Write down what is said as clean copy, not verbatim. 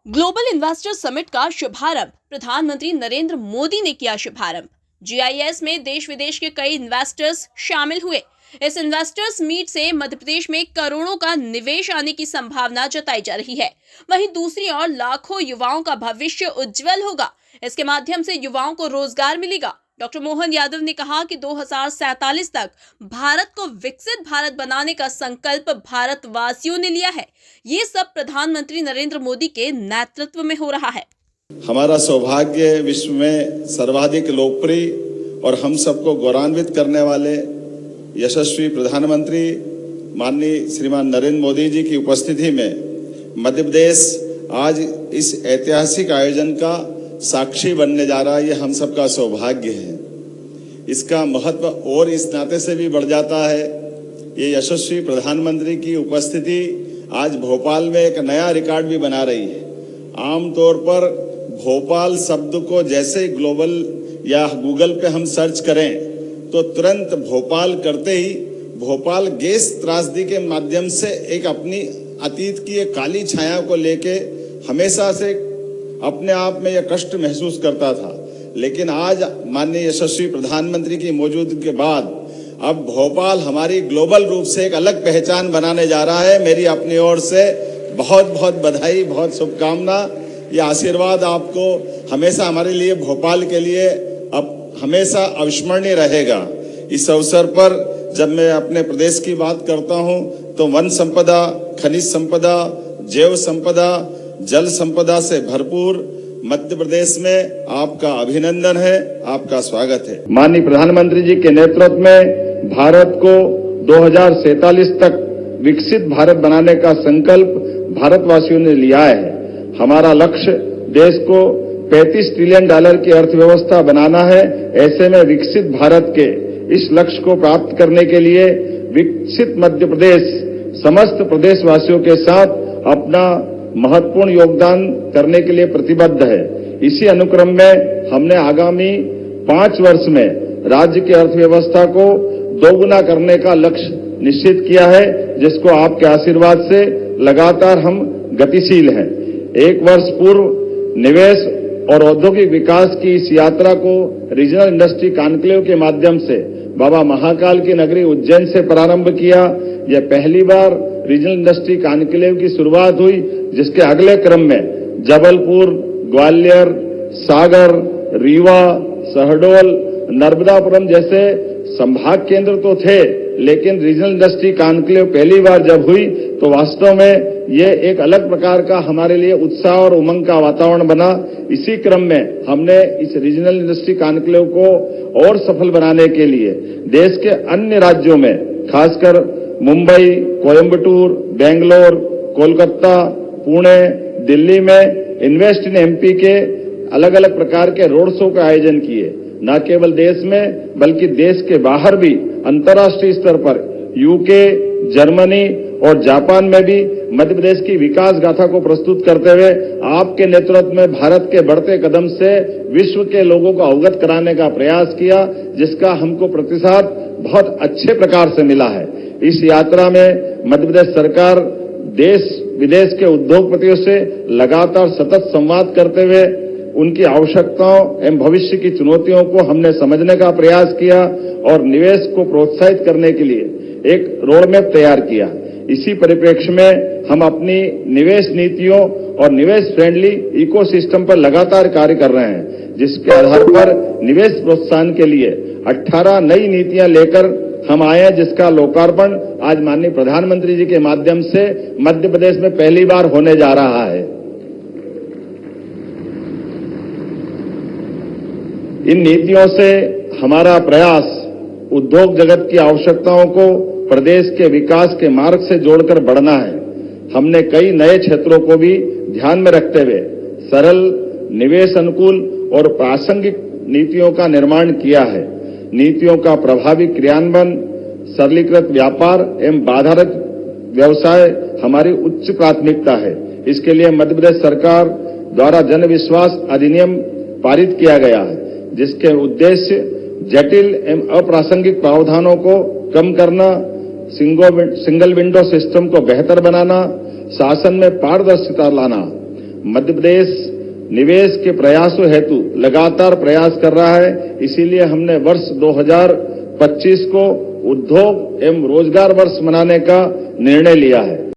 Global investor summit का शुभारंभ प्रधानमंत्री नरेंद्र मोदी ने किया शुभारंभ। जीआईएस में देश विदेश के कई इन्वेस्टर्स शामिल हुए। इस इन्वेस्टर्स मीट से मध्य प्रदेश में करोड़ों का निवेश आने की संभावना जताई जा रही है। वहीं दूसरी ओर लाखों युवाओं का भविष्य उज्जवल होगा। इसके माध्यम से युवाओं को रोजगार मिलेगा। डॉक्टर मोहन यादव ने कहा कि 2047 तक भारत को विकसित भारत बनाने का संकल्प भारतवासियों ने लिया है। ये सब प्रधानमंत्री नरेंद्र मोदी के नेतृत्व में हो रहा है। हमारा सौभाग्य विश्व में सर्वाधिक लोकप्रिय और हम सबको गौरवान्वित करने वाले यशस्वी प्रधानमंत्री माननीय श्रीमान नरेंद्र मोदी जी की उपस्थिति में मध्य प्रदेश आज इस ऐतिहासिक आयोजन का साक्षी बनने जा रहा है। ये हम सबका सौभाग्य है। इसका महत्व और इस नाते से भी बढ़ जाता है। ये यशस्वी प्रधानमंत्री की उपस्थिति आज भोपाल में एक नया रिकॉर्ड भी बना रही है। आमतौर पर भोपाल शब्द को जैसे ग्लोबल या गूगल पे हम सर्च करें तो तुरंत भोपाल करते ही भोपाल गैस त्रासदी के माध्यम से एक अपनी अतीत की एक काली छाया को लेके हमेशा से अपने आप में यह कष्ट महसूस करता था। लेकिन आज माननीय यशस्वी प्रधानमंत्री की मौजूदगी के बाद अब भोपाल हमारी ग्लोबल रूप से एक अलग पहचान बनाने जा रहा है। मेरी अपनी ओर से बहुत बहुत बधाई, बहुत शुभकामना। ये आशीर्वाद आपको हमेशा हमारे लिए भोपाल के लिए अब हमेशा अविस्मरणीय रहेगा। इस अवसर पर जब मैं अपने प्रदेश की बात करता हूं तो वन संपदा, खनिज संपदा, जैव संपदा, जल संपदा से भरपूर मध्य प्रदेश में आपका अभिनंदन है, आपका स्वागत है। माननीय प्रधानमंत्री जी के नेतृत्व में भारत को 2047 तक विकसित भारत बनाने का संकल्प भारतवासियों ने लिया है। हमारा लक्ष्य देश को $35 ट्रिलियन की अर्थव्यवस्था बनाना है। ऐसे में विकसित भारत के इस लक्ष्य को प्राप्त करने के लिए विकसित मध्य प्रदेश समस्त प्रदेशवासियों के साथ अपना महत्वपूर्ण योगदान करने के लिए प्रतिबद्ध है। इसी अनुक्रम में हमने आगामी 5 वर्ष में राज्य की अर्थव्यवस्था को दोगुना करने का लक्ष्य निश्चित किया है, जिसको आपके आशीर्वाद से लगातार हम गतिशील हैं। 1 वर्ष पूर्व निवेश और औद्योगिक विकास की इस यात्रा को रीजनल इंडस्ट्री कॉन्क्लेव के माध्यम से बाबा महाकाल की नगरी उज्जैन से प्रारंभ किया। यह पहली बार रीजनल इंडस्ट्री कॉन्क्लेव की शुरुआत हुई, जिसके अगले क्रम में जबलपुर, ग्वालियर, सागर, रीवा, शहडोल, नर्मदापुरम जैसे संभाग केंद्र तो थे, लेकिन रीजनल इंडस्ट्री कॉन्क्लेव पहली बार जब हुई तो वास्तव में ये एक अलग प्रकार का हमारे लिए उत्साह और उमंग का वातावरण बना। इसी क्रम में हमने इस रीजनल इंडस्ट्री कॉन्क्लेव को और सफल बनाने के लिए देश के अन्य राज्यों में, खासकर मुंबई, कोयम्बटूर, बेंगलोर, कोलकाता, पुणे, दिल्ली में इन्वेस्ट इन एमपी के अलग अलग प्रकार के रोड शो का आयोजन किए। न केवल देश में बल्कि देश के बाहर भी अंतर्राष्ट्रीय स्तर पर यूके, जर्मनी और जापान में भी मध्य प्रदेश की विकास गाथा को प्रस्तुत करते हुए आपके नेतृत्व में भारत के बढ़ते कदम से विश्व के लोगों को अवगत कराने का प्रयास किया, जिसका हमको प्रतिसाद बहुत अच्छे प्रकार से मिला है। इस यात्रा में मध्य प्रदेश सरकार देश विदेश के उद्योगपतियों से लगातार सतत संवाद करते हुए उनकी आवश्यकताओं एवं भविष्य की चुनौतियों को हमने समझने का प्रयास किया और निवेश को प्रोत्साहित करने के लिए एक रोडमैप तैयार किया। इसी परिप्रेक्ष्य में हम अपनी निवेश नीतियों और निवेश फ्रेंडली इकोसिस्टम पर लगातार कार्य कर रहे हैं, जिसके आधार पर निवेश प्रोत्साहन के लिए 18 नई नीतियां लेकर हम आए हैं, जिसका लोकार्पण आज माननीय प्रधानमंत्री जी के माध्यम से मध्य प्रदेश में पहली बार होने जा रहा है। इन नीतियों से हमारा प्रयास उद्योग जगत की आवश्यकताओं को प्रदेश के विकास के मार्ग से जोड़कर बढ़ना है। हमने कई नए क्षेत्रों को भी ध्यान में रखते हुए सरल, निवेश अनुकूल और प्रासंगिक नीतियों का निर्माण किया है। नीतियों का प्रभावी क्रियान्वयन, सरलीकृत व्यापार एवं बाधारहित व्यवसाय हमारी उच्च प्राथमिकता है। इसके लिए मध्य प्रदेश सरकार द्वारा जन विश्वास अधिनियम पारित किया गया है, जिसके उद्देश्य जटिल एवं अप्रासंगिक प्रावधानों को कम करना, सिंगल विंडो सिस्टम को बेहतर बनाना, शासन में पारदर्शिता लाना, मध्य प्रदेश निवेश के प्रयासों हेतु लगातार प्रयास कर रहा है। इसीलिए हमने वर्ष 2025 को उद्योग एवं रोजगार वर्ष मनाने का निर्णय लिया है।